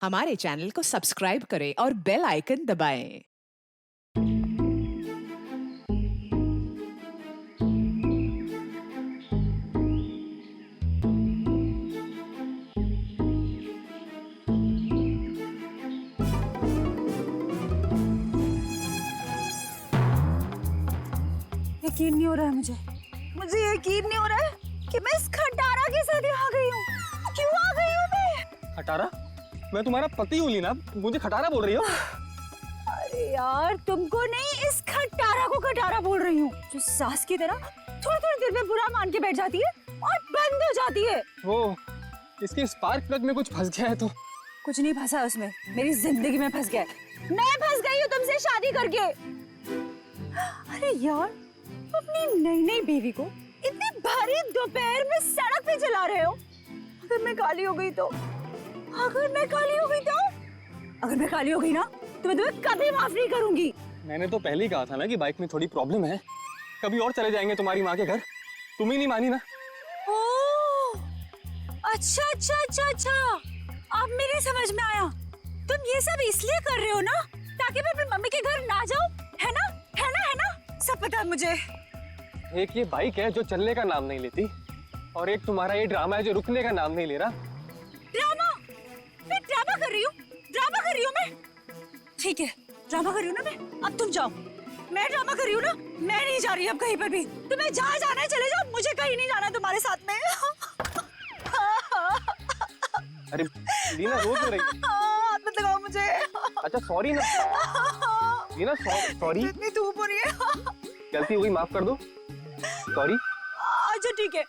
हमारे चैनल को सब्सक्राइब करें और बेल आइकन दबाएं। यकीन नहीं हो रहा है मुझे यकीन नहीं हो रहा है कि मैं इस खटारा के साथ यहाँ आ गई हूँ। क्यों आ गई हूँ मैं? खटारा? मैं तुम्हारा पति हूँ लीना, मुझे खटारा बोल रही हो? अरे यार, तुमको नहीं, इस खटारा को खटारा बोल रही हूँ, जो सास की तरह थोड़ी थोड़ी देर में बुरा मान के बैठ जाती है और बंद हो जाती है। वो इसके स्पार्क प्लग में कुछ फंस गया है तो। कुछ नहीं फंसा उसमें, मेरी जिंदगी में फंस गया है। मैं फंस गई हूँ तुमसे शादी करके। अरे यार, अपनी नई नई बीवी को इतनी भारी दोपहर में सड़क पे चला रहे हो। अगर मैं काली हो गई तो, अगर मैं काली हो गई तो, अगर मैं काली हो गई ना तो मैं तुम्हें कभी माफ नहीं करूंगी। मैंने तो पहले ही कहा था ना कि बाइक में थोड़ी प्रॉब्लम है, कभी और चले जाएंगे तुम्हारी माँ के घर। तुम ही नहीं मानी ना। ओह, अच्छा अच्छा अच्छा अच्छा, अब मेरी समझ में आया। तुम ये सब इसलिए कर रहे हो ना ताकि मैं अपनी मम्मी के घर ना जाऊं, है ना? है ना? है ना? सब पता है मुझे। एक ये बाइक है जो चलने का नाम नहीं लेती, और एक तुम्हारा ये ड्रामा है जो रुकने का नाम नहीं ले रहा। ड्रामा? मैं ड्रामा कर रही हूँ? ड्रामा कर रही हूँ मैं? ठीक है, ड्रामा कर रही हूँ ना मैं। अब तुम जाओ। मैं ड्रामा कर रही हूँ ना, मैं नहीं जा रही अब कहीं पर भी। तुम्हें जहाँ जाना है चले जाओ, मुझे कहीं नहीं जाना तुम्हारे साथ में। अरे लीना, रो क्यों रही? हाथ मत लगाओ मुझे। अच्छा सॉरी ना लीना, सॉरी। इतनी धूप हो रही है। गलती हुई, माफ कर दो। सॉरी। अच्छा ठीक है,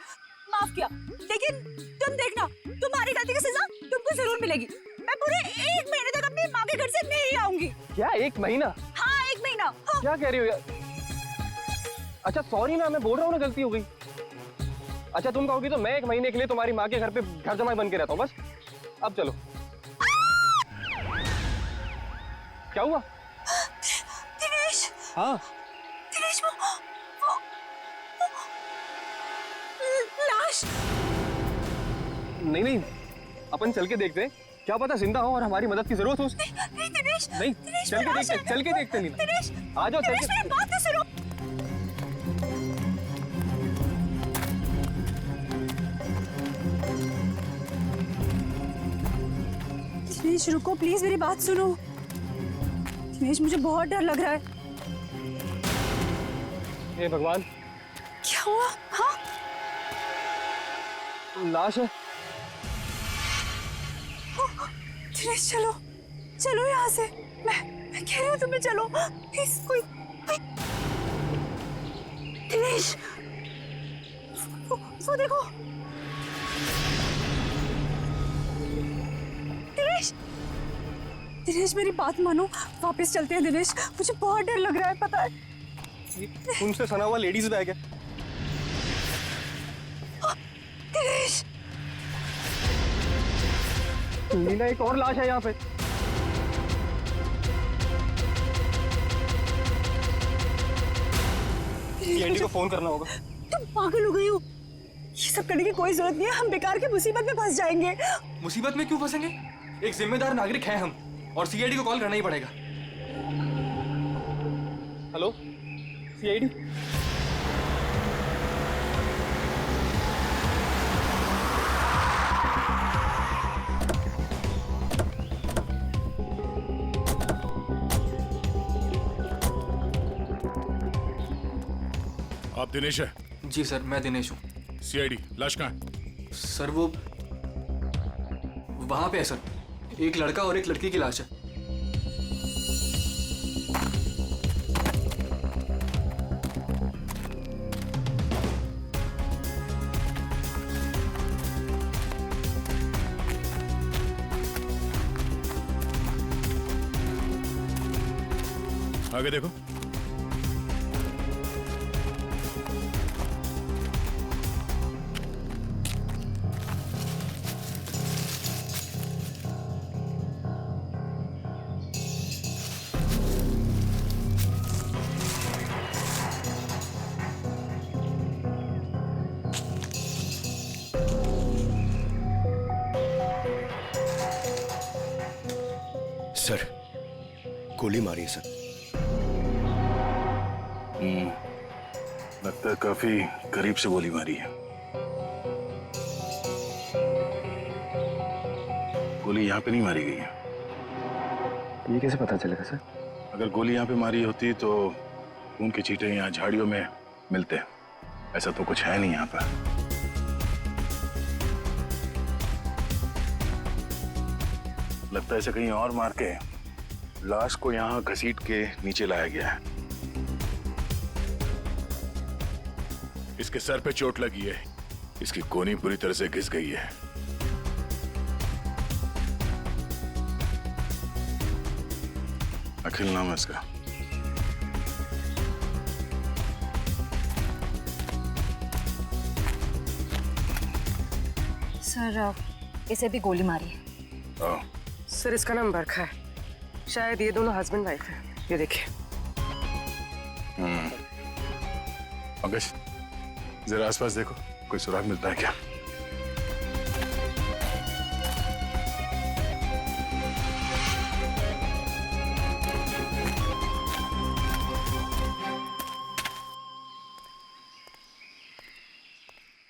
माफ किया, लेकिन तुम देखना, तुम्हारी गलती की सजा तुमको जरूर मिलेगी। मैं पूरे 1 महीने तक अपनी माँ के घर से नहीं आऊंगी। क्या 1 महीना? हाँ, 1 महीना। हाँ। क्या कह रही हो यार? अच्छा सॉरी ना, मैं बोल रहा हूँ ना गलती हो गई। अच्छा तुम कहोगी तो मैं 1 महीने के लिए तुम्हारी माँ के घर पे घर जमाई बन के रहता हूँ बस। अब चलो। क्या हुआ? दिनेश, हाँ दिनेश, वो लाश। नहीं नहीं, अपन चल के देखते हैं, क्या पता जिंदा हो और हमारी मदद की जरूरत हो उसको। नहीं दिनेश, नहीं, दिनेश, चल के वो लाश देखते, है। चल के देखते लीना। दिनेश, आ जाओ, चल दिनेश, के। मेरी बात तो सुनो। दिनेश रुको प्लीज, मेरी बात सुनो। दिनेश, मुझे बहुत डर लग रहा है। हे भगवान, क्या हुआ? हाँ, लाश है। दिनेश चलो, चलो यहाँ से। मैं कह रही हूँ तुम्हें, चलो प्लीज। कोई दिनेश, वो देखो। दिनेश, दिनेश मेरी बात मानो, वापस चलते हैं दिनेश। मुझे बहुत डर लग रहा है, पता है। ये उनसे सना हुआ लेडीज बैग है। दिनेश, लीना, एक और लाश है यहाँ पे। सीआईडी को फोन करना होगा। तुम पागल हो गई हो? ये सब करने की कोई जरूरत नहीं है, हम बेकार की मुसीबत में फंस जाएंगे। मुसीबत में क्यों फंसेंगे? एक जिम्मेदार नागरिक है हम, और सीआईडी को कॉल करना ही पड़ेगा। Hello CID. आप दिनेश है? जी सर, मैं दिनेश हूँ। सीआईडी, लाश कहाँ है? सर वो वहाँ पे है सर, एक लड़का और एक लड़की की लाश है। आगे देखो। सर, गोली मारी है सर। लगता है काफी करीब से गोली मारी है। गोली यहाँ पे नहीं मारी गई है। ये कैसे पता चलेगा सर? अगर गोली यहाँ पे मारी होती तो खून के छींटे यहाँ झाड़ियों में मिलते। ऐसा तो कुछ है नहीं यहाँ पर। लगता है इसे कहीं और मार के लाश को यहाँ घसीट के नीचे लाया गया है। इसके सर पे चोट लगी है, इसकी कोहनी पूरी तरह से घिस गई है। अखिल नाम है इसका। सर इसे भी गोली मारी है। आओ। सर इसका नाम बरखा है, शायद ये दोनों हस्बैंड वाइफ है। ये देखिए। पंकज, जरा आसपास देखो, कोई सुराग मिलता है क्या?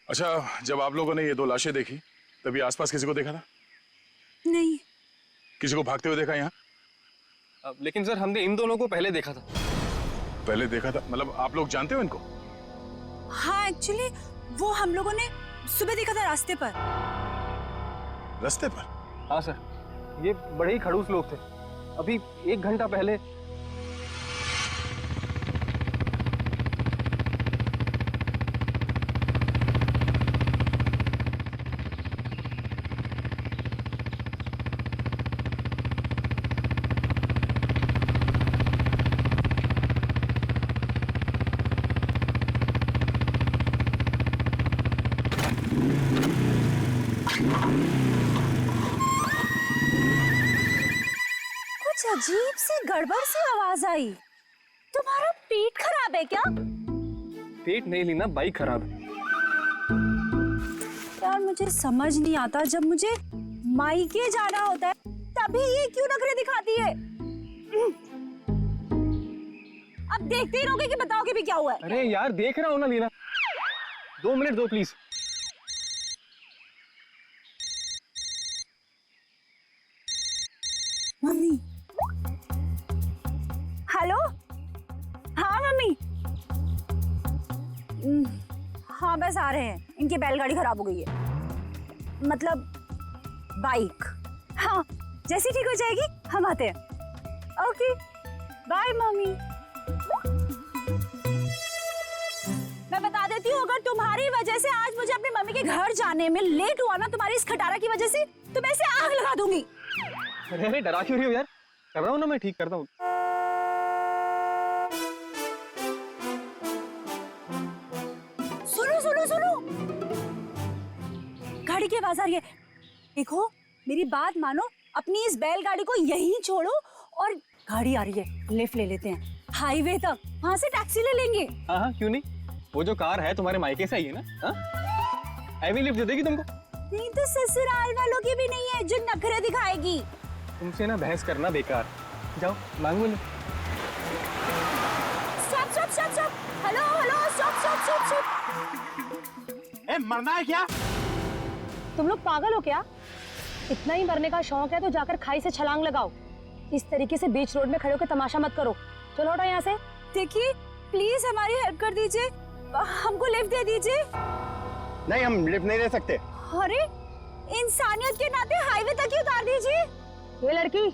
अच्छा, जब आप लोगों ने ये दो लाशें देखी तभी आसपास किसी को देखा था? नहीं। किसी को भागते हुए देखा यहाँ? लेकिन सर हमने इन दोनों को पहले देखा था। पहले देखा था मतलब आप लोग जानते हो इनको? हाँ एक्चुअली वो हम लोगों ने सुबह देखा था रास्ते पर। रास्ते पर? हाँ सर, ये बड़े ही खड़ूस लोग थे। अभी 1 घंटा पहले कुछ अजीब सी गड़बड़ सी आवाज आई। तुम्हारा पेट खराब है क्या? पेट नहीं लीना, बाइक खराब है। यार मुझे समझ नहीं आता, जब मुझे मायके जाना होता है तभी ये क्यों नखरे दिखाती है? अब देखते ही रहोगे कि बताओगे भी क्या हुआ है? अरे यार देख रहा हूँ ना लीना, 2 मिनट दो प्लीज। मम्मी। हेलो। हाँ मम्मी। हाँ बस आ रहे हैं, इनकी बैलगाड़ी खराब हो गई है, मतलब बाइक। हाँ जैसी ठीक हो जाएगी हम आते हैं। Okay bye mummy. मैं बता देती हूँ, अगर तुम्हारी वजह से आज मुझे अपनी मम्मी के घर जाने में लेट हुआ ना, तुम्हारी इस खटारा की वजह से, तो मैं इसे आग लगा दूंगी। अरे डरा क्यों रही हो यार? कर रहा हूँ ना, मैं ठीक करता हूँ। सुनो सुनो सुनो, गाड़ी की आवाज आ रही है। देखो मेरी बात मानो, अपनी इस बैलगाड़ी को यहीं छोड़ो और गाड़ी आ रही है, लिफ्ट ले लेते हैं हाईवे तक, वहां से टैक्सी ले लेंगे। हाँ हाँ क्यों नहीं, वो जो कार है तुम्हारे मायके से आई है ना, हाँ? हैवी लिफ्ट दे देगी तुमको। नहीं तो ससुराल वालों की भी नहीं है जो नखरे दिखाएगी। तुमसे ना बहस करना बेकार, जाओ मांगो lift. Stop stop stop stop, hello hello stop stop stop stop. ए, मरना है क्या? तुम लोग पागल हो क्या? इतना ही मरने का शौक है तो जाकर खाई से छलांग लगाओ। इस तरीके से बीच रोड में खड़े होकर तमाशा मत करो। चलो हटो यहाँ से। देखिए प्लीज हमारी हेल्प कर दीजिए, हमको लिफ्ट दे दीजिए। नहीं, हम लिफ्ट नहीं दे सकते। अरे इंसानियत के नाते हाईवे तक ही उतार दीजिए। ये लड़की,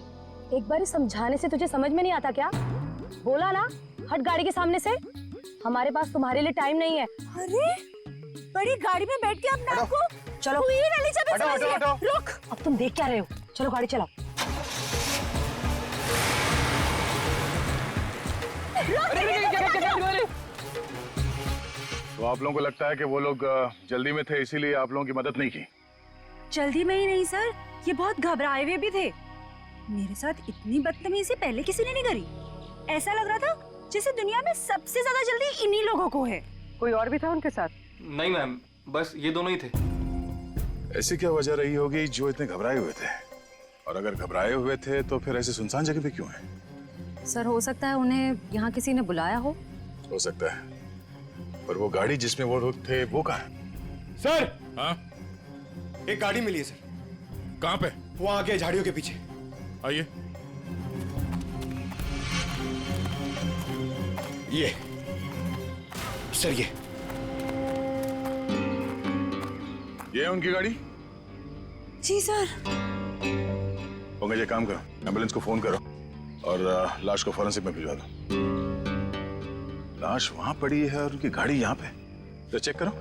एक बार समझाने से तुझे समझ में नहीं आता क्या? बोला ना हट गाड़ी के सामने से। हमारे पास तुम्हारे लिए टाइम नहीं है। अरे बड़ी गाड़ी में बैठ के अपने आप को चलो क्वीन एलिजाबेथ समझ रही है। रुक। अब तुम देख क्या रहे हो? चलो गाड़ी चलाओ। तो आप लोगों को लगता है कि वो लोग जल्दी में थे इसीलिए आप लोगों की मदद नहीं की? जल्दी में ही नहीं सर, ये बहुत घबराए हुए भी थे। मेरे साथ इतनी बदतमीजी पहले किसी ने नहीं करी। ऐसा लग रहा था जैसे दुनिया में सबसे ज्यादा जल्दी इन्हीं लोगों को है। कोई और भी था उनके साथ? नहीं मैम, बस ये दोनों ही थे। ऐसी क्या वजह रही होगी जो इतने घबराए हुए थे? और अगर घबराए हुए थे तो फिर ऐसे सुनसान जगह पे क्यों है? सर हो सकता है उन्हें यहाँ किसी ने बुलाया हो। हो सकता है, पर वो गाड़ी जिसमें वो लोग थे वो कहाँ है? सर, हाँ, एक गाड़ी मिली है सर, कहाँ पे? वो आगे झाड़ियों के पीछे। आइए। ये सर, ये है उनकी गाड़ी। जी सर। पंकज एक काम करो, एम्बुलेंस को फोन करो और लाश को फॉरेंसिक में भिजवा दो। लाश वहां पड़ी है और उनकी गाड़ी यहाँ पे, तो चेक करो।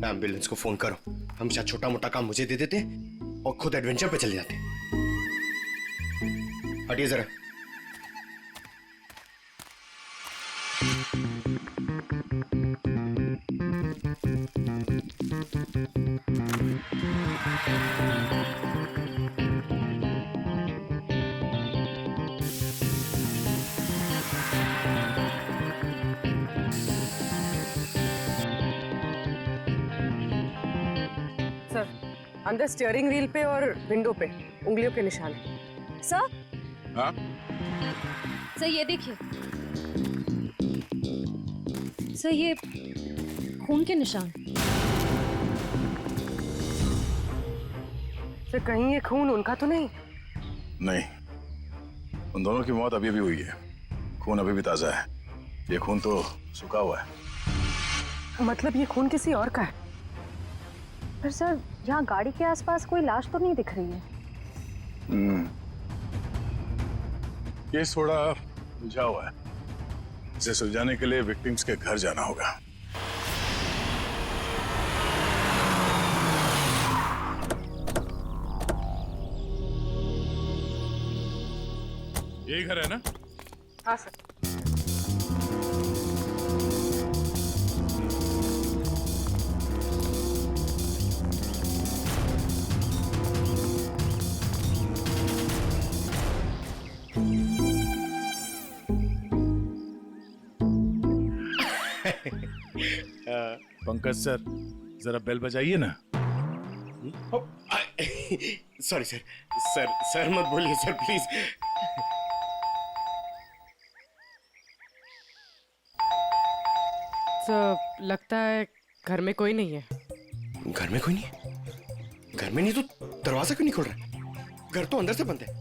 एम्बुलेंस को फोन करो। हम शायद छोटा मोटा काम मुझे दे देते और खुद एडवेंचर पे चले जाते। हटिए जरा। सर, अंदर स्टीयरिंग व्हील पे और विंडो पे उंगलियों के निशान है। सर, हाँ, सर ये देखिए, सर ये खून के निशान। सर कहीं ये खून उनका तो नहीं? नहीं, उन दोनों की मौत अभी अभी हुई है। खून अभी भी ताजा है, ये खून तो सूखा हुआ है। मतलब ये खून किसी और का है? पर सर यहाँ गाड़ी के आसपास कोई लाश तो नहीं दिख रही है। केस थोड़ा उलझा हुआ है, इसे सुलझाने के लिए विक्टिम्स के घर जाना होगा। यही घर है ना? हाँ सर। पंकज सर, जरा बेल बजाइए ना। सॉरी सर, सर मत बोलिए सर प्लीज। सर लगता है घर में कोई नहीं है। घर में कोई नहीं है? घर में नहीं तो दरवाजा क्यों नहीं खोल रहा? घर तो अंदर से बंद है,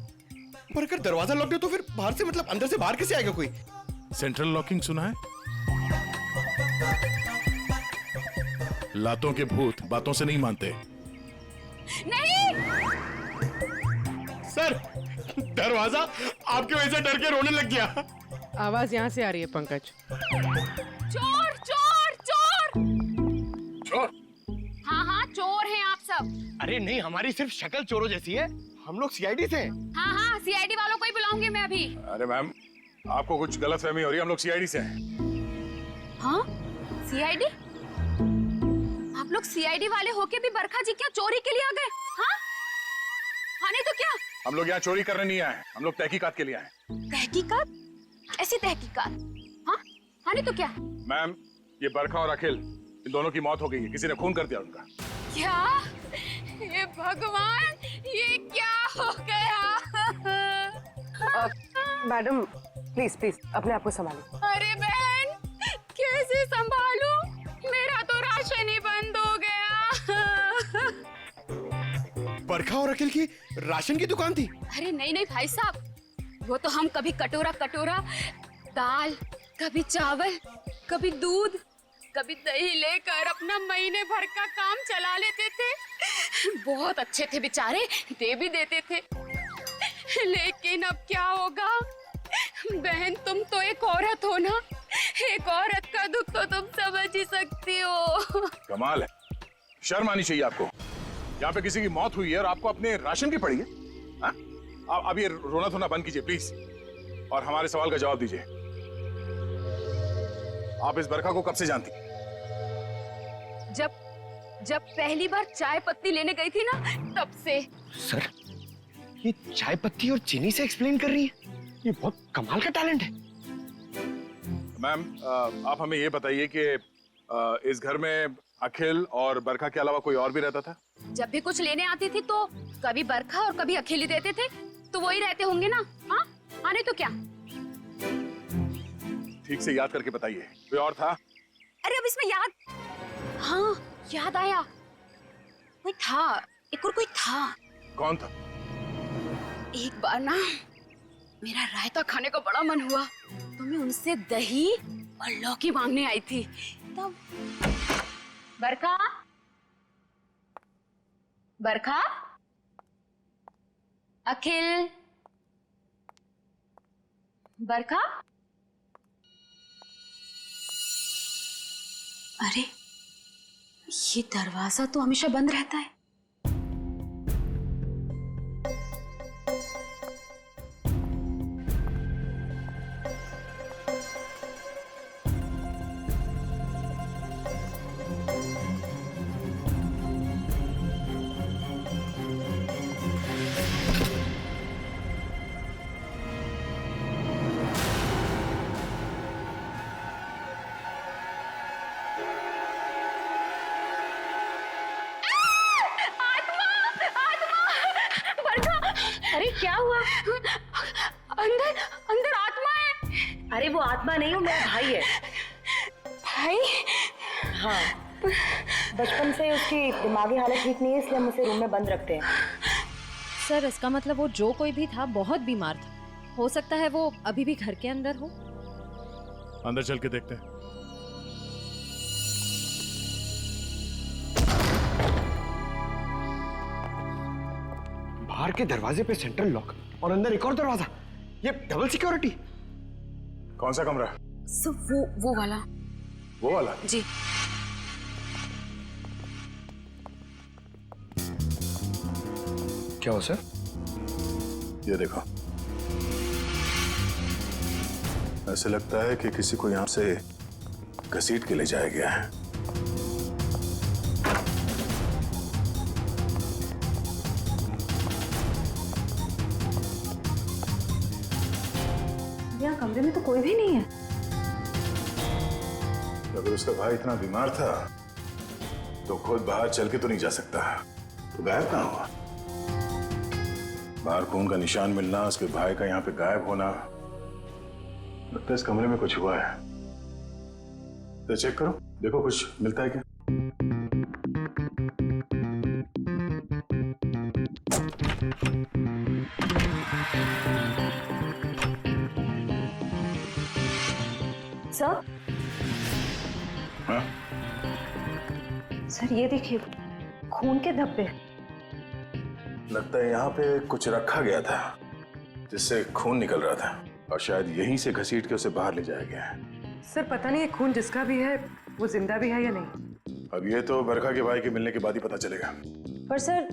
पर अगर दरवाजा लॉक है तो फिर बाहर से, मतलब अंदर से बाहर कैसे आएगा कोई? सेंट्रल लॉकिंग सुना है? लातों के भूत बातों से नहीं मानते। नहीं। सर, दरवाजा आपकी वजह से डर के रोने लग गया। आवाज यहाँ से आ रही है पंकज। चोर चोर चोर। चोर? हाँ हाँ चोर हैं आप सब। अरे नहीं, हमारी सिर्फ शक्ल चोरों जैसी है, हम लोग सीआईडी से हैं। हाँ हाँ सीआईडी वालों को ही बुलाऊंगी मैं अभी। अरे मैम, आपको कुछ गलतफहमी हो रही है, हम लोग सीआईडी से हैं। हाँ सीआईडी? आप लोग सीआईडी वाले होके भी बरखा जी क्या चोरी के लिए आ गए? हाँ हाँ नहीं तो क्या? हम लोग यहाँ चोरी करने नहीं आए, हम लोग तहकीकात के लिए आए। तहकीकात? ऐसी तहकीकात? हाँ हाँ नहीं तो क्या? मैम, ये बरखा और अखिल, इन दोनों की मौत हो गई है, किसी ने खून कर दिया उनका। क्या? ये भगवान, ये क्या हो गया? मैडम प्लीज प्लीज अपने आप को संभालो। अरे बहन, कैसे संभालूं? मेरा तो राशन ही बंद हो गया। बरखा और अखिल की राशन की दुकान थी? अरे नहीं नहीं भाई साहब, वो तो हम कभी कटोरा कटोरा दाल, कभी चावल, कभी दूध, कभी दही लेकर अपना महीने भर का काम चला लेते थे। बहुत अच्छे थे बेचारे, दे भी देते थे। लेकिन अब क्या होगा? बहन तुम तो एक औरत हो ना, एक औरत का दुख तो तुम समझ ही सकती हो। कमाल है, शर्म आनी चाहिए आपको। यहाँ पे किसी की मौत हुई है और आपको अपने राशन की पड़ी है। हाँ? अब ये रोना धोना बंद कीजिए प्लीज, और हमारे सवाल का जवाब दीजिए। आप इस बरखा को कब से जानती? जब पहली बार चाय पत्ती लेने गई थी ना, तब से। सर, ये चाय पत्ती और चीनी से एक्सप्लेन कर रही है? ये बहुत कमाल का टैलेंट है। मैम, आप हमें ये बताइए कि इस घर में अखिल और बरखा के अलावा कोई और भी रहता था? जब भी कुछ लेने आती थी तो कभी बरखा और कभी अकेली देते थे, तो वही रहते होंगे ना। हाँ, आने तो क्या। ठीक से याद करके बताइए, कोई और था? अरे अब इसमें याद, हाँ याद आया, कोई था, एक और कोई था। कौन था? एक बार ना मेरा रायता खाने का बड़ा मन हुआ, तो मैं उनसे दही और लौकी मांगने आई थी। तब बरखा, बरखा, अखिल, बरखा। अरे ये दरवाजा तो हमेशा बंद रहता है। अरे क्या हुआ? अंदर अंदर आत्मा है। अरे वो आत्मा नहीं, वो मेरा भाई है। भाई? हाँ, बचपन से उसकी दिमागी हालत ठीक नहीं है, इसलिए हम उसे रूम में बंद रखते हैं। सर इसका मतलब वो जो कोई भी था बहुत बीमार था। हो सकता है वो अभी भी घर के अंदर हो। अंदर चल के देखते हैं। बाहर के दरवाजे पे सेंट्रल लॉक और अंदर एक और दरवाजा, ये डबल सिक्योरिटी। कौन सा कमरा? सब वो वाला। वो वाला? जी। क्या हो सर? ये देखो, ऐसे लगता है कि किसी को यहां से घसीट के ले जाया गया है। यहाँ कमरे में तो कोई भी नहीं है। अगर उसका भाई इतना बीमार था तो खुद बाहर चल के तो नहीं जा सकता, तो गायब कहाँ हुआ? बाहर खून का निशान मिलना, उसके भाई का यहाँ पे गायब होना, लगता है इस कमरे में कुछ हुआ है। तो चेक करो, देखो कुछ मिलता है क्या। सर? हाँ? सर ये देखिए, खून के धब्बे। लगता है यहाँ पे कुछ रखा गया था जिससे खून निकल रहा था, और शायद यहीं से घसीट के उसे बाहर ले जाया गया है। सर पता नहीं ये खून जिसका भी है वो जिंदा भी है या नहीं। अब ये तो बरखा के भाई के मिलने के बाद ही पता चलेगा। पर सर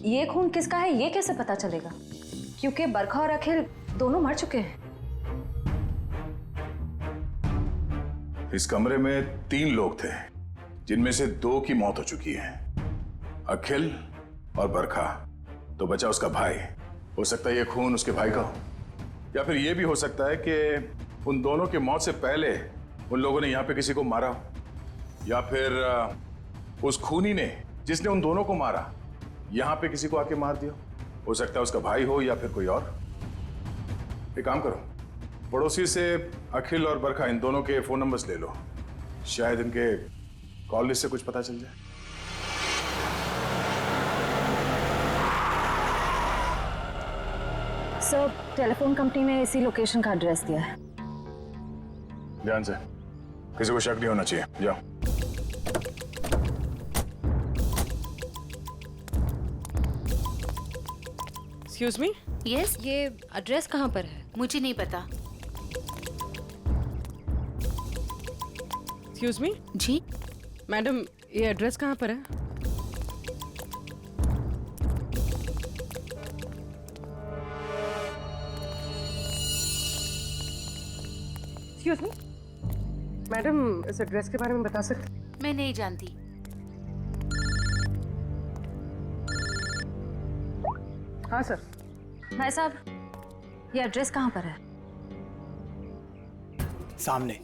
ये खून किसका है ये कैसे पता चलेगा? क्योंकि बरखा और अखिल दोनों मर चुके हैं। इस कमरे में 3 लोग थे, जिनमें से 2 की मौत हो चुकी है, अखिल और बरखा। तो बचा उसका भाई। हो सकता है ये खून उसके भाई का हो, या फिर ये भी हो सकता है कि उन दोनों के मौत से पहले उन लोगों ने यहाँ पे किसी को मारा हो, या फिर उस खूनी ने जिसने उन दोनों को मारा यहाँ पे किसी को आके मार दिया। हो सकता है उसका भाई हो या फिर कोई और। एक काम करो, पड़ोसी से अखिल और बरखा इन दोनों के फोन नंबर्स ले लो, शायद इनके कॉल लिस्ट से कुछ पता चल जाए। सर टेलीफोन कंपनी ने इसी लोकेशन का एड्रेस दिया है। ध्यान से, किसी को शक नहीं होना चाहिए। जाओ। Excuse me? यस, ये एड्रेस कहाँ पर है? मुझे नहीं पता। Excuse me? जी मैडम ये एड्रेस कहाँ पर है? एक्सक्यूज मी मैडम, इस एड्रेस के बारे में बता सकते? मैं नहीं जानती। हाँ सर। भाई साहब ये एड्रेस कहाँ पर है? सामने।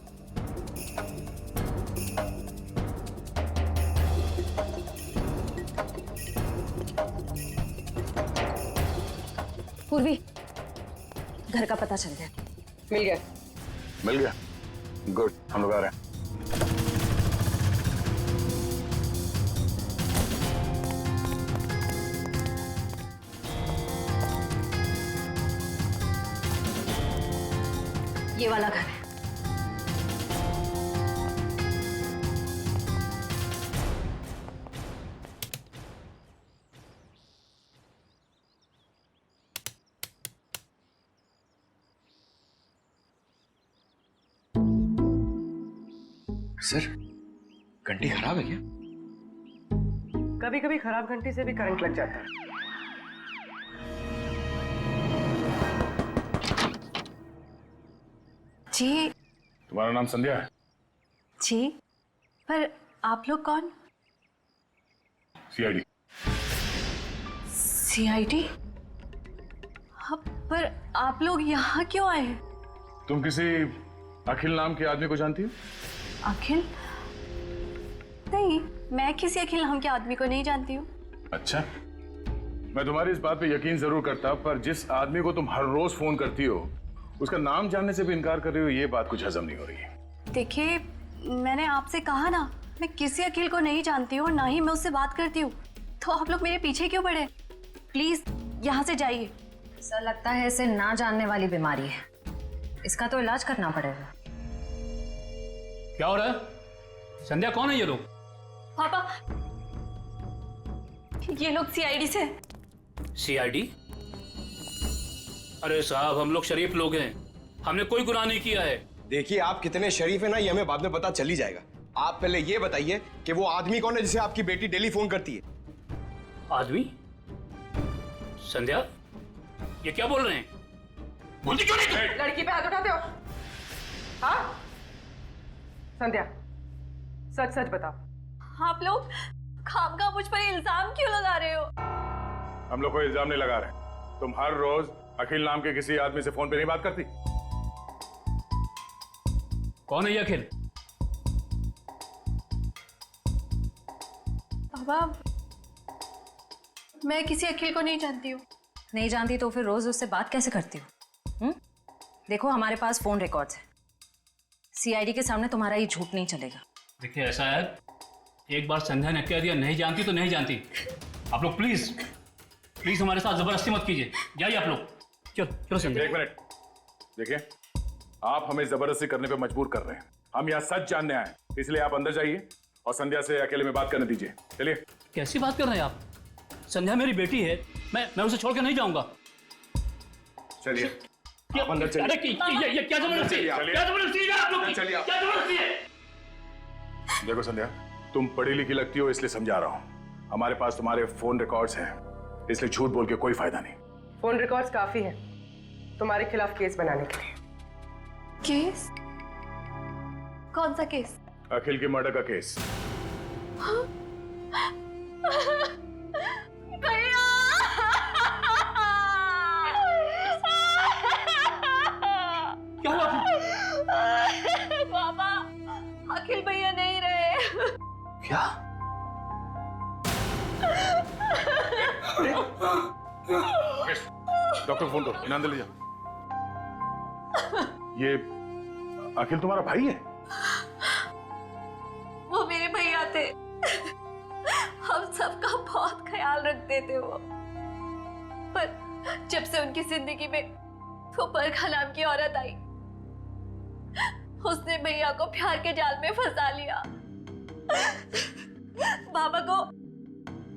पूर्वी, घर का पता चल गया। मिल गया। मिल गया? गुड, हम लोग आ रहे हैं। ये वाला घर है। सर, घंटी खराब है क्या? कभी कभी खराब घंटी से भी करंट लग जाता है। जी। तुम्हारा नाम संध्या है? जी, पर आप लोग कौन? सीआईडी। सीआईडी? हाँ, पर आप लोग यहाँ क्यों आए हैं? तुम किसी अखिल नाम के आदमी को जानती हो? अखिल? नहीं, मैं किसी अखिल नाम के आदमी को नहीं जानती हूँ। अच्छा, मैं तुम्हारी इस बात पे यकीन जरूर करता, पर जिस आदमी को तुम हर रोज फोन करती हो उसका नाम जानने से भी इनकार कर रही हो, ये बात कुछ हजम नहीं हो रही है। देखिए, मैंने आपसे कहा ना, मैं किसी अखिल को नहीं जानती हूँ, ना ही मैं उससे बात करती हूँ, तो आप लोग मेरे पीछे क्यों पड़े? प्लीज यहाँ से जाइए। सर, लगता है इसे ना जानने वाली बीमारी है, इसका तो इलाज करना पड़ेगा। क्या हो रहा है? संध्या, कौन है ये लोग? पापा, ये लोग सीआईडी से। सीआईडी? अरे साहब, हम लोग शरीफ लोग हैं, हमने कोई गुनाह नहीं किया है। देखिए, आप कितने शरीफ है ना, ये हमें बाद में पता चल ही जाएगा। आप पहले ये बताइए कि वो आदमी कौन है जिसे आपकी बेटी डेली फोन करती है? आदमी? संध्या, ये क्या बोल रहे हैं? बोलती क्यों नहीं? लड़की पे हाथ उठाते हो? हाँ? संध्या, सच सच बताओ। आप लोग खामखा मुझ पर इल्जाम क्यों लगा रहे हो? हम लोग कोई इल्जाम नहीं लगा रहे। तुम हर रोज अखिल नाम के किसी आदमी से फोन पे नहीं बात करती? कौन है ये अखिल? पापा, मैं किसी अखिल को नहीं जानती हूँ। नहीं जानती तो फिर रोज उससे बात कैसे करती हो? देखो, हमारे पास फोन रिकॉर्ड्स है, सीआईडी के सामने तुम्हारा ये झूठ नहीं चलेगा। देखिए, ऐसा है, एक बार संध्या ने कह दिया नहीं जानती तो नहीं जानती। आप लोग प्लीज प्लीज हमारे साथ जबरदस्ती मत कीजिए। जाइए आप लोग। चलो चलो संध्या। एक मिनट, देखिए, आप हमें जबरदस्ती करने पे मजबूर कर रहे हैं। हम यहाँ सच जानने आए, इसलिए आप अंदर जाइए और संध्या से अकेले में बात करने दीजिए। चलिए। कैसी बात कर रहे हैं आप? संध्या मेरी बेटी है, मैं उसे छोड़ के नहीं जाऊंगा। चलिए, आप अंदर चलिए। अरे ये क्या जबरदस्ती है? क्या जबरदस्ती है आप लोग की? चलिए। क्या जबरदस्ती है? देखो संध्या, तुम पढ़ी लिखी लगती हो, इसलिए समझा रहा हूँ। हमारे पास तुम्हारे फोन रिकॉर्ड्स हैं, इसलिए झूठ बोल के कोई फायदा नहीं। फोन रिकॉर्ड्स काफी है तुम्हारे खिलाफ केस बनाने के लिए। केस? कौन सा केस? अखिल के मर्डर का केस। भैया! क्या हुआ? पापा, अखिल भैया नहीं रहे। क्या? डॉक्टर फोन दो, इनाम ले जाओ। ये अखिल तुम्हारा भाई है? वो मेरे भैया थे, हम सबका बहुत ख्याल रखते थे वो। पर जब से उनकी जिंदगी में वो परखा नाम की औरत आई, उसने भैया को प्यार के जाल में फंसा लिया। बाबा को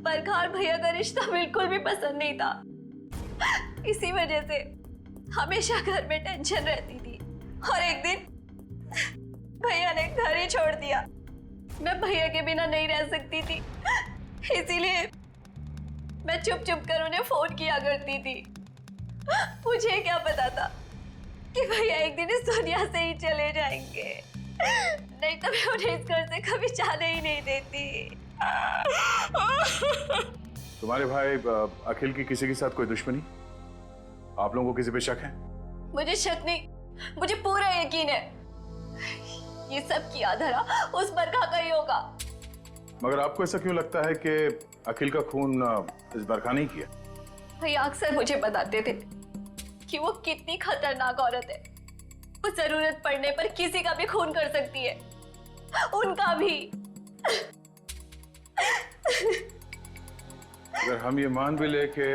परखा और भैया का रिश्ता बिल्कुल भी पसंद नहीं था। इसी वजह से हमेशा घर में टेंशन रहती थी, और एक दिन भैया ने घर ही छोड़ दिया। मैं भैया के बिना नहीं रह सकती थी, इसीलिए मैं चुप चुप कर उन्हें फोन किया करती थी। मुझे क्या पता था कि भैया एक दिन इस दुनिया से ही चले जाएंगे, नहीं तो मैं उन्हें इस घर से कभी जाने ही नहीं देती। तुम्हारे भाई अखिल की किसी के साथ कोई दुश्मनी? आप लोगों को किसी पे शक है? मुझे शक नहीं, मुझे पूरा यकीन है ये सब किया धरा उस बरखा का ही होगा। मगर आपको ऐसा क्यों लगता है कि अखिल का खून इस बरखा नहीं किया? भैया अक्सर मुझे बताते थे कि वो कितनी खतरनाक औरत है। वो जरूरत पड़ने पर किसी का भी खून कर सकती है, उनका भी। अगर हम ये मान भी ले कि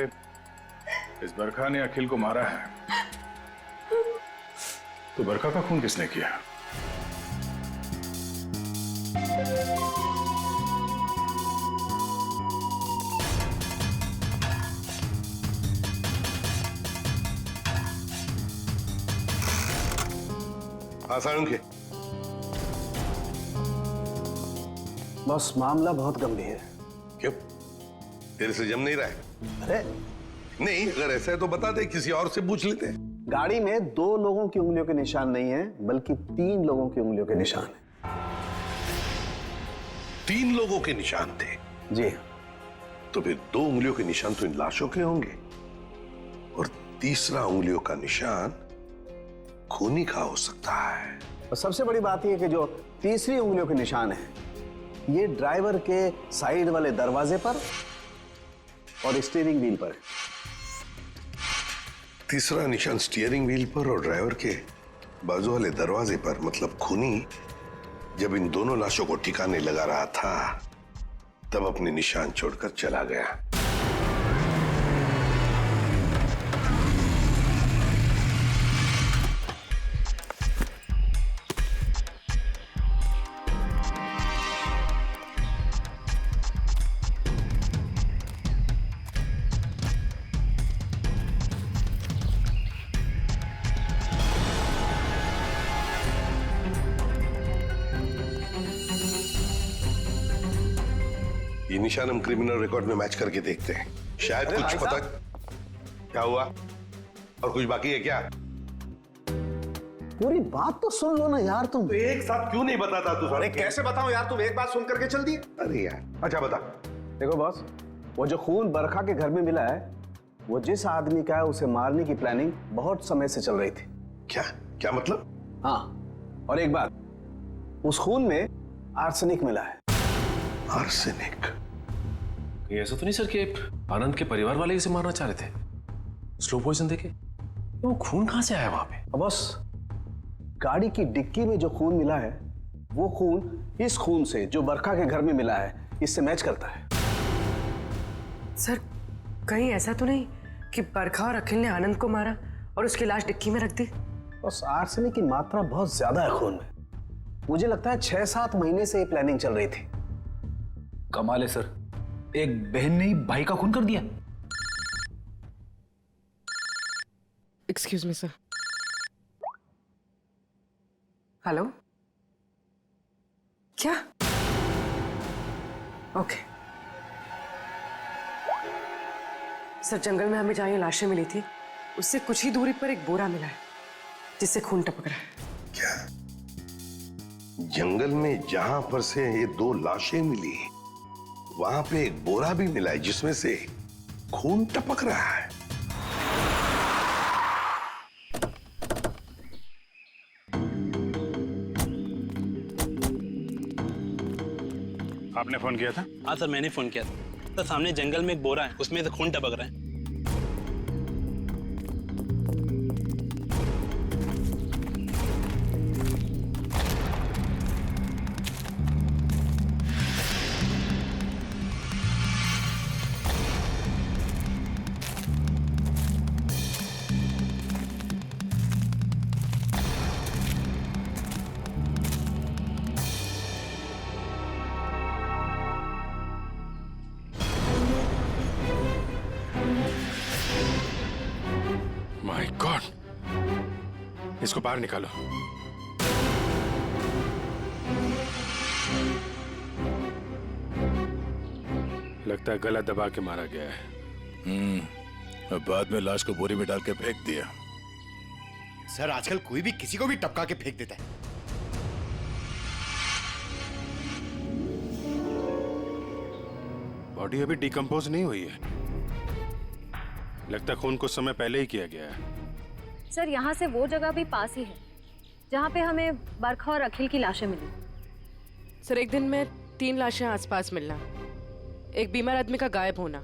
इस बरखा ने अखिल को मारा है, तो बरखा का खून किसने किया? आसान के बस मामला बहुत गंभीर है। क्यों? तेरे से जम नहीं रहा है? अरे नहीं, अगर ऐसा है तो बता दे, किसी और से पूछ लेते हैं। गाड़ी में 2 लोगों की उंगलियों के निशान नहीं है, बल्कि 3 लोगों की उंगलियों के निशान है। 3 लोगों के निशान थे? जी। तो फिर 2 उंगलियों के निशान तो इन लाशों के होंगे, और तीसरा उंगलियों का निशान खूनी का हो सकता है। और सबसे बड़ी बात यह कि जो तीसरी उंगलियों के निशान है, ये ड्राइवर के साइड वाले दरवाजे पर और स्टीयरिंग व्हील पर है। तीसरा निशान स्टीयरिंग व्हील पर और ड्राइवर के बाजू वाले दरवाजे पर, मतलब खूनी जब इन दोनों लाशों को ठिकाने लगा रहा था, तब अपने निशान छोड़कर चला गया। ये निशान हम क्रिमिनल रिकॉर्ड में मैच करके देखते हैं, शायद कुछ पता। क्या हुआ? और कुछ बाकी है क्या? पूरी बात तो सुन लो ना यार तुम। तो एक साथ क्यों नहीं बताता तू? अरे कैसे बताऊं यार, तुम एक बात सुन करके चल दिए। अरे यार, अच्छा बता। देखो बॉस, वो जो खून बरखा के घर में मिला है, वो जिस आदमी का है उसे मारने की प्लानिंग बहुत समय से चल रही थी। क्या क्या मतलब? हाँ, और एक बात, उस खून में आर्सेनिक मिला है। आर्सेनिक? ऐसा तो नहीं सर कि आनंद के परिवार वाले इसे मारना चाह रहे थे? स्लो पॉइजन देके? वो खून कहां से आया वहां पे? बस गाड़ी की डिक्की में जो खून मिला है, वो खून इस खून से जो बरखा के घर में मिला है, इससे मैच करता है। सर, कहीं ऐसा तो नहीं कि बरखा और अखिल ने आनंद को मारा और उसकी लाश डिक्की में रख दी? बस आर्सेनिक की मात्रा बहुत ज्यादा है खून में। मुझे लगता है 6-7 महीने से ये प्लानिंग चल रही थी। कमाल है सर, एक बहन ने ही भाई का खून कर दिया। Excuse me sir. हेलो, क्या? ओके सर, जंगल में हमें जहाँ ये लाशें मिली थी, उससे कुछ ही दूरी पर एक बोरा मिला है जिससे खून टपक रहा है। क्या? जंगल में जहां पर से ये 2 लाशें मिली, वहां पे एक बोरा भी मिला है जिसमें से खून टपक रहा है। आपने फोन किया था? हाँ सर, मैंने फोन किया था। तो सामने जंगल में एक बोरा है, उसमें से खून टपक रहा है। माय गॉड, इसको बाहर निकालो। लगता है गला दबा के मारा गया है। अब बाद में लाश को बोरी में डाल के फेंक दिया। सर, आजकल कोई भी किसी को भी टपका के फेंक देता है। बॉडी अभी डिकम्पोज नहीं हुई है। लगता है खून कुछ समय पहले ही किया गया है। सर, यहाँ से वो जगह भी पास ही है जहाँ पे हमें बरखा और अखिल की लाशें मिली। सर, एक दिन में 3 लाशें आसपास मिलना, एक बीमार आदमी का गायब होना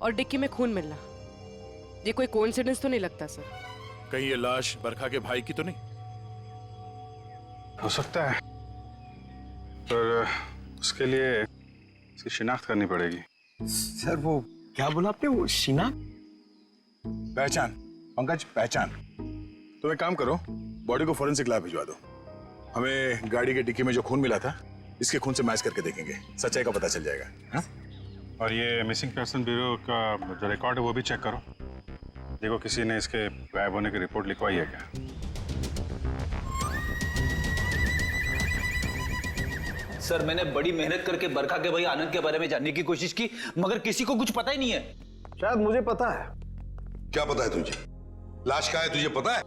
और डिक्की में खून मिलना, ये कोई कोइंसिडेंस तो नहीं लगता सर? कहीं ये लाश बरखा के भाई की तो नहीं? हो सकता है, पर उसके लिए इसकी शिनाख्त करनी पड़ेगी। सर वो क्या बोला आपने, वो शिनाख्त? पहचान पंकज, पहचान। तुम एक काम करो, बॉडी को फॉरेंसिक लैब भिजवा दो। हमें गाड़ी के डिक्की में जो खून मिला था इसके खून से मैच करके देखेंगे, सच्चाई का पता चल जाएगा। हाँ? और ये मिसिंग पर्सन ब्यूरो का जो रिकॉर्ड है वो भी चेक करो, देखो किसी ने इसके गायब होने की रिपोर्ट लिखवाई है क्या। सर मैंने बड़ी मेहनत करके बरखा के भाई आनंद के बारे में जानने की कोशिश की, मगर किसी को कुछ पता ही नहीं है। शायद मुझे पता है। क्या पता है तुझे? लाश कहाँ है तुझे पता है?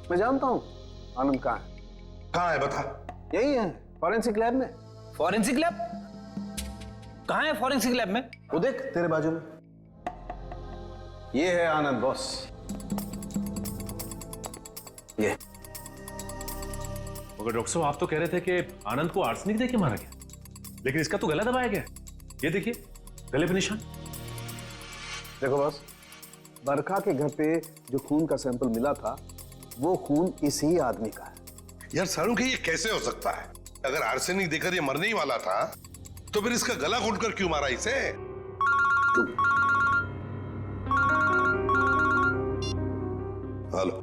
मैं जानता हूँ आनंद कहाँ है। कहाँ है बता। यही है, फॉरेंसिक लैब में। Forensic lab? कहाँ है फॉरेंसिक लैब में? वो देख तेरे बाजू में, ये है आनंद बॉस। ये मगर डॉक्टर साहब आप तो कह रहे थे कि आनंद को आर्सेनिक देके मारा गया, लेकिन इसका तो गला दबाया गया। ये देखिए गले पे निशान। देखो बॉस, बरखा के घर पे जो खून का सैंपल मिला था वो खून इसी आदमी का है। यार सारू के ये कैसे हो सकता है? अगर आर्सेनिक देकर ये मरने ही वाला था तो फिर इसका गला घोटकर क्यों मारा इसे? हेलो।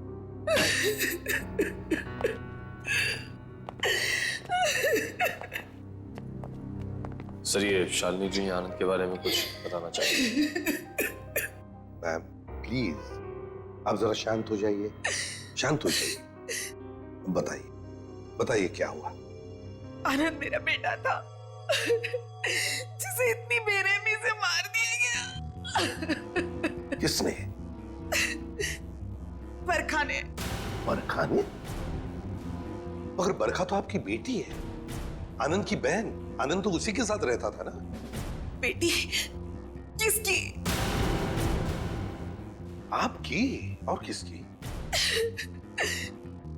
सर ये शालिनी जी आनंद के बारे में कुछ बताना चाहिए। मैम प्लीज आप जरा शांत हो जाइए, शांत हो जाइए। बताइए बताइए क्या हुआ? आनंद मेरा बेटा था जिसे इतनी बेरहमी से मार दिया गया। किसने? बरखा ने। बरखा ने? मगर बरखा तो आपकी बेटी है, आनंद की बहन। आनंद तो उसी के साथ रहता था ना। बेटी किसकी? आपकी और किसकी?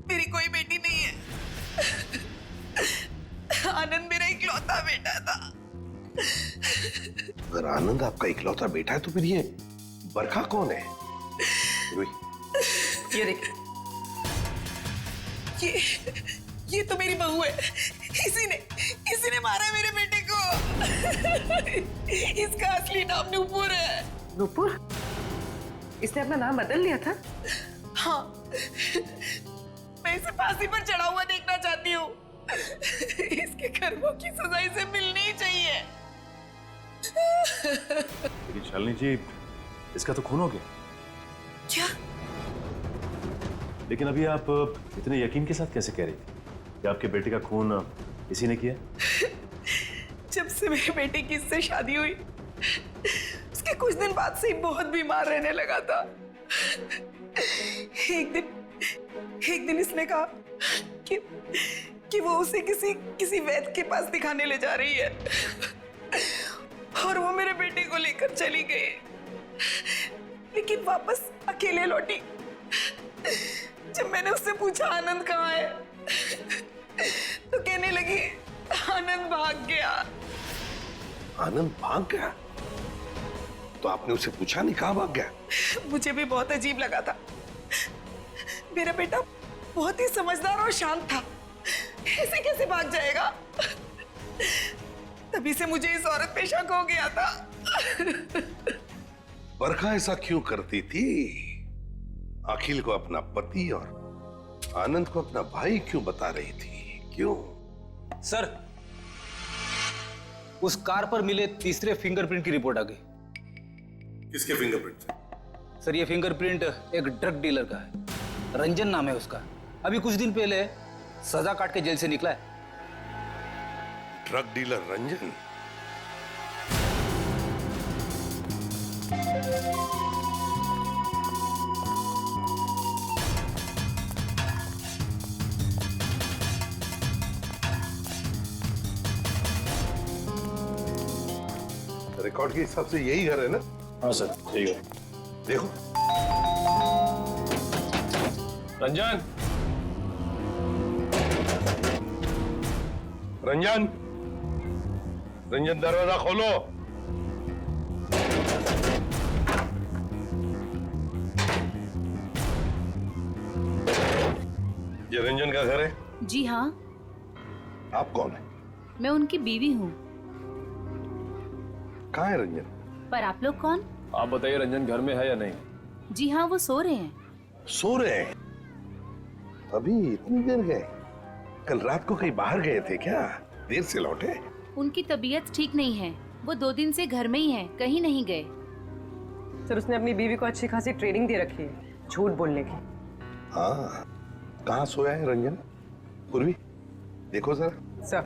मेरी कोई बेटी नहीं है। आनंद मेरा इकलौता बेटा था। अगर आनंद आपका इकलौता बेटा है तो फिर ये बरखा कौन है? ये देख, ये तो मेरी बहू है। इसी ने मारा है मेरे बेटे को। इसका असली नाम नूपुर है। नूपुर? इसने अपना नाम बदल लिया था? हाँ, मैं इसे फांसी पर चढ़ा हुआ देखना चाहती हूँ। इसके कर्मों की सजा इसे मिलनी ही चाहिए। लेकिन शालिनी जी इसका तो खून हो गया। क्या? लेकिन अभी आप इतने यकीन के साथ कैसे कह रही थी कि आपके बेटे का खून इसी ने किया? जब से मेरे बेटे की इससे शादी हुई उसके कुछ दिन बाद से ही बहुत बीमार रहने लगा था। एक दिन इसने कहा कि वो उसे किसी वैद्य के पास दिखाने ले जा रही है और वो मेरे बेटे को लेकर चली गई, लेकिन वापस अकेले लौटी। जब मैंने उससे पूछा आनंद कहाँ है तो कहने लगी आनंद भाग गया। आनंद भाग गया? तो आपने उससे पूछा नहीं कहाँ भाग गया? मुझे भी बहुत अजीब लगा था। मेरा बेटा बहुत ही समझदार और शांत था, ऐसे कैसे भाग जाएगा? तभी से मुझे इस औरत पे शक हो गया था। बरखा ऐसा क्यों करती थी? अखिल को अपना पति और आनंद को अपना भाई क्यों बता रही थी? क्यों? सर उस कार पर मिले तीसरे फिंगरप्रिंट की रिपोर्ट आ गई। किसके फिंगरप्रिंट? सर ये फिंगरप्रिंट एक ड्रग डीलर का है, रंजन नाम है उसका। अभी कुछ दिन पहले सजा काट के जेल से निकला है। Drug dealer Ranjan? रिकॉर्ड के हिसाब से यही घर है ना? हाँ सर यही है। देखो रंजन, रंजन, रंजन दरवाजा खोलो। ये रंजन का घर है? जी हाँ, आप कौन है? मैं उनकी बीवी हूँ। कहाँ है रंजन? पर आप लोग कौन? आप बताइए रंजन घर में है या नहीं? जी हाँ, वो सो रहे हैं। सो रहे हैं? अभी इतनी देर गए? कल रात को कहीं बाहर गए थे क्या? देर से लौटे? उनकी तबीयत ठीक नहीं है, वो 2 दिन से घर में ही हैं, कहीं नहीं गए। सर उसने अपनी बीवी को अच्छी खासी ट्रेनिंग दे रखी है झूठ बोलने की। हाँ, कहाँ सोया है रंजन? पूर्वी देखो सर। सर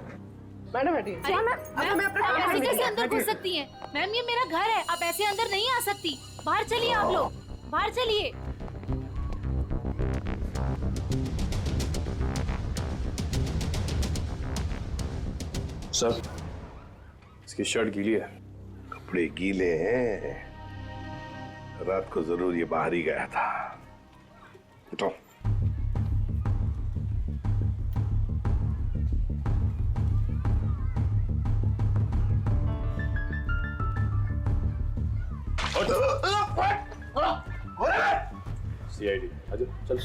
मैडम आप ऐसे कैसे अंदर घुस सकती हैं? मैम ये मेरा घर है, आप ऐसे अंदर नहीं आ सकती। बाहर चलिए आप लोग, बाहर चलिए। सर इसकी शर्ट गीली है। कपड़े गीले हैं? रात को जरूर ये बाहर ही गया था। उठो। सीआईडी आजा चल।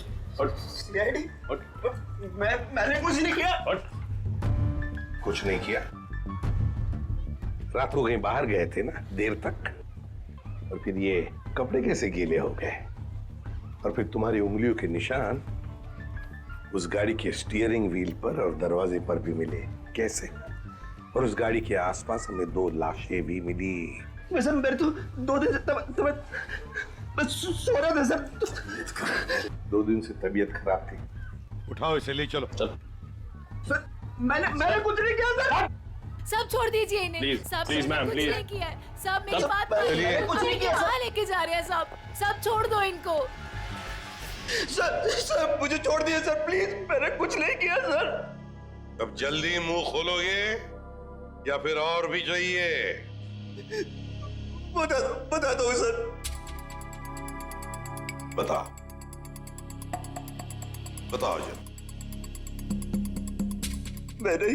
सीआईडी? मैंने कुछ नहीं किया। कुछ नहीं किया? रात को कहीं बाहर गए थे ना देर तक, और फिर ये कपड़े कैसे गीले हो गए? और फिर तुम्हारी उंगलियों के निशान उस गाड़ी के स्टीयरिंग व्हील पर और दरवाजे पर भी मिले। कैसे? और उस गाड़ी के आसपास हमें 2 लाशें भी मिली। वैसे मेरे तो 2 दिन से मैं सो रहा था सर। 2 दिन से तबीयत खराब थी। उठाओ इसे, ले चलो। चल। सर मैंने कुछ नहीं किया सर। सब छोड़ दीजिए इन्हें। Please, सब please, मैंने ma'am, कुछ please. नहीं किया है। सब मेरी सब- बात मानिए। कुछ नहीं किया, कहाँ लेके जा रहे हैं सब? सब छोड़ दो इनको। सर मुझे छोड़ दिए सर प्लीज। मैंने कुछ नहीं किया सर। अब जल्दी मुंह खोलोगे या फिर और भी चाहिए? बता दो सर। बताओ बताओ जल्दी। मैंने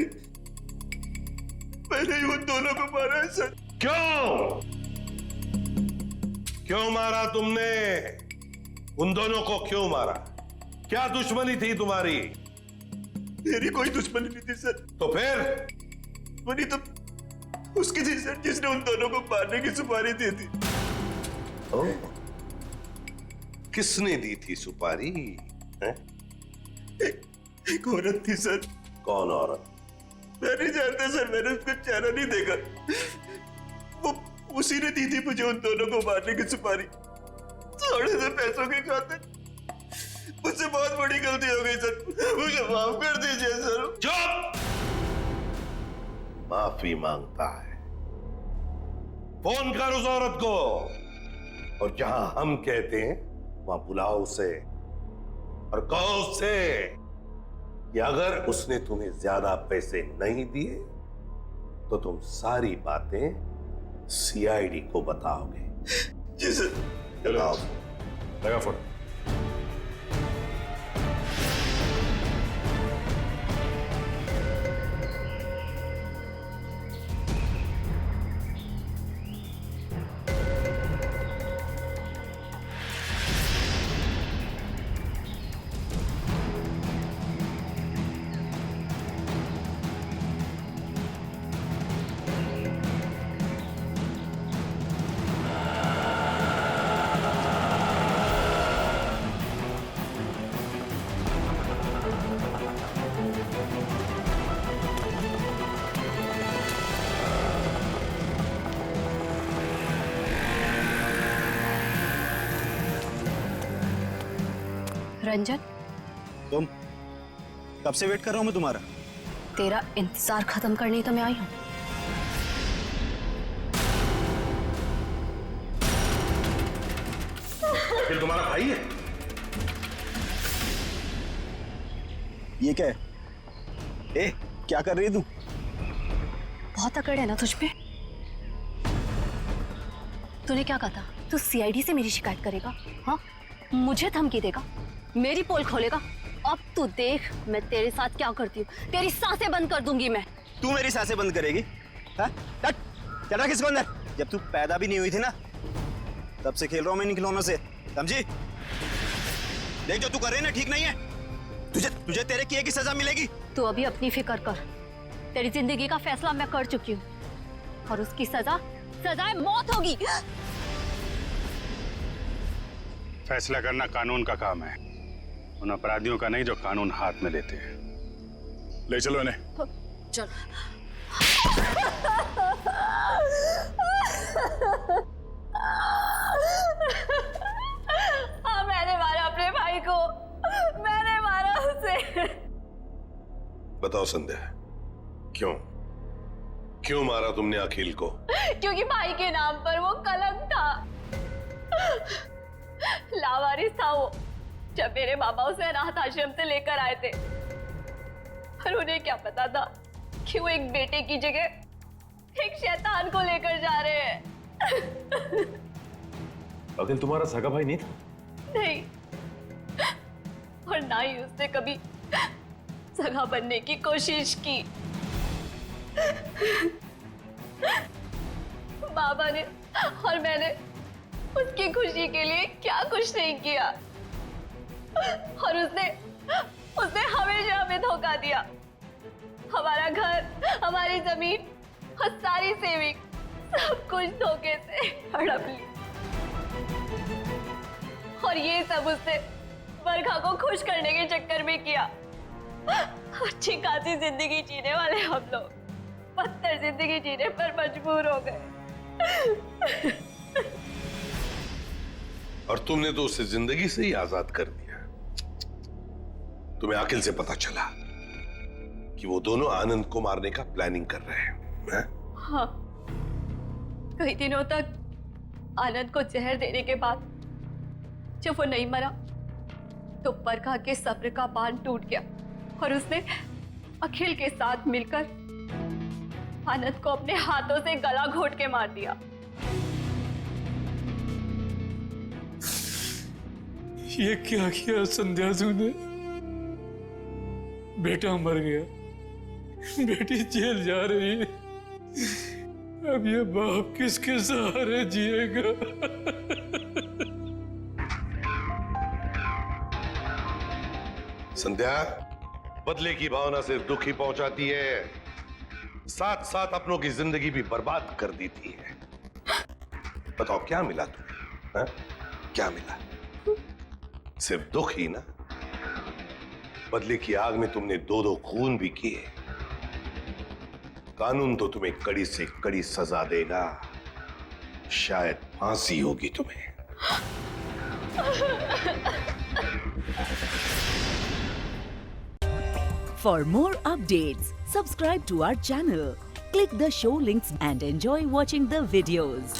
ही उन दोनों को मारा है सर। क्यों? क्यों मारा तुमने? उन दोनों को क्यों मारा? क्या दुश्मनी थी तुम्हारी? मेरी कोई दुश्मनी नहीं थी सर। तो फिर? दुश्मनी तो उसकी थी सर जिसने उन दोनों को मारने की सुपारी दी थी। किसने दी थी सुपारी? एक औरत थी सर। कौन औरत? मैं नहीं जानता सर, मैंने उसका चेहरा नहीं देखा। वो उसी ने दी थी मुझे उन दोनों को मारने की सुपारी, थोड़े से पैसों के खातिर। मुझसे बहुत बड़ी गलती हो गई सर, मुझे माफ कर दीजिए सर। चुप! माफी मांगता है? फोन कर उस औरत को, और जहां हम कहते हैं वहां बुलाओ उसे, और कहो उससे कि अगर उसने तुम्हें ज्यादा पैसे नहीं दिए तो तुम सारी बातें सीआईडी को बताओगे। जी सर। बताओ। लगा फोन। रंजन, तुम कब से वेट कर रहा हूं मैं तुम्हारा। तेरा इंतजार खत्म करने ही तो मैं आई हूँ। फिर तुम्हारा भाई है? ये क्या है? ए, क्या कर रही है तू? बहुत अकड़ है ना तुझ पे। तूने क्या कहा था? तू सीआईडी से मेरी शिकायत करेगा? हाँ, मुझे धमकी देगा, मेरी पोल खोलेगा। अब तू देख मैं तेरे साथ क्या करती हूँ। तेरी सांसें बंद कर दूंगी मैं। तू मेरी सांसें बंद करेगी? हाँ? चढ़ा किसको अंदर? जब तू पैदा भी नहीं हुई थी ना, तब से खेल रहा हूं मैं इन खिलौनों से, समझी? देख जो तू कर रही है ना ठीक नहीं है। तुझे तेरे किए की सजा मिलेगी। तू अभी अपनी फिक्र कर। तेरी जिंदगी का फैसला मैं कर चुकी हूँ और उसकी सजाए मौत होगी। फैसला करना कानून का काम है, उन अपराधियों का नहीं जो कानून हाथ में लेते हैं। ले चलो इन्हें। चल। मैंने मारा अपने भाई को, मैंने मारा उसे। बताओ संध्या, क्यों मारा तुमने अखिल को? क्योंकि भाई के नाम पर वो कलंक था, लावारिस था वो। जब मेरे बाबा उसे अनाथ आश्रम से लेकर आए थे, और उन्हें क्या पता था कि वो एक बेटे की जगह एक शैतान को लेकर जा रहे हैं। अखिल तुम्हारा सगा भाई नहीं था? नहीं, और ना ही उसने कभी सगा बनने की कोशिश की। बाबा ने और मैंने उसकी खुशी के लिए क्या कुछ नहीं किया, और उसने हमेशा हमें धोखा दिया। हमारा घर, हमारी जमीन और सारी सेविंग सब कुछ धोखे से हड़प ली, और ये सब उसने बरखा को खुश करने के चक्कर में किया। अच्छी खासी जिंदगी जीने वाले हम लोग बदतर जिंदगी जीने पर मजबूर हो गए। और तुमने तो उसे जिंदगी से ही आजाद कर दिया। तुम्हें अखिल से पता चला कि वो दोनों आनंद को मारने का प्लानिंग कर रहे हैं। हाँ, कई दिनों तक आनंद को जहर देने के बाद जब वो नहीं मरा तो बरखा के सब्र का बांध टूट गया, और उसने अखिल के साथ मिलकर आनंद को अपने हाथों से गला घोट के मार दिया। ये क्या किया संध्या ने? बेटा मर गया, बेटी जेल जा रही है, अब ये बाप किसके सहारे जिएगा? संध्या, बदले की भावना सिर्फ दुख ही पहुंचाती है, साथ साथ अपनों की जिंदगी भी बर्बाद कर देती है। बताओ क्या मिला तुम्हें? हा? क्या मिला? सिर्फ दुख ही ना? बदले की आग में तुमने दो खून भी किए। कानून तो तुम्हें कड़ी से कड़ी सजा देगा, शायद फांसी होगी तुम्हें। For more updates, subscribe to our channel, click the show links and enjoy watching the videos.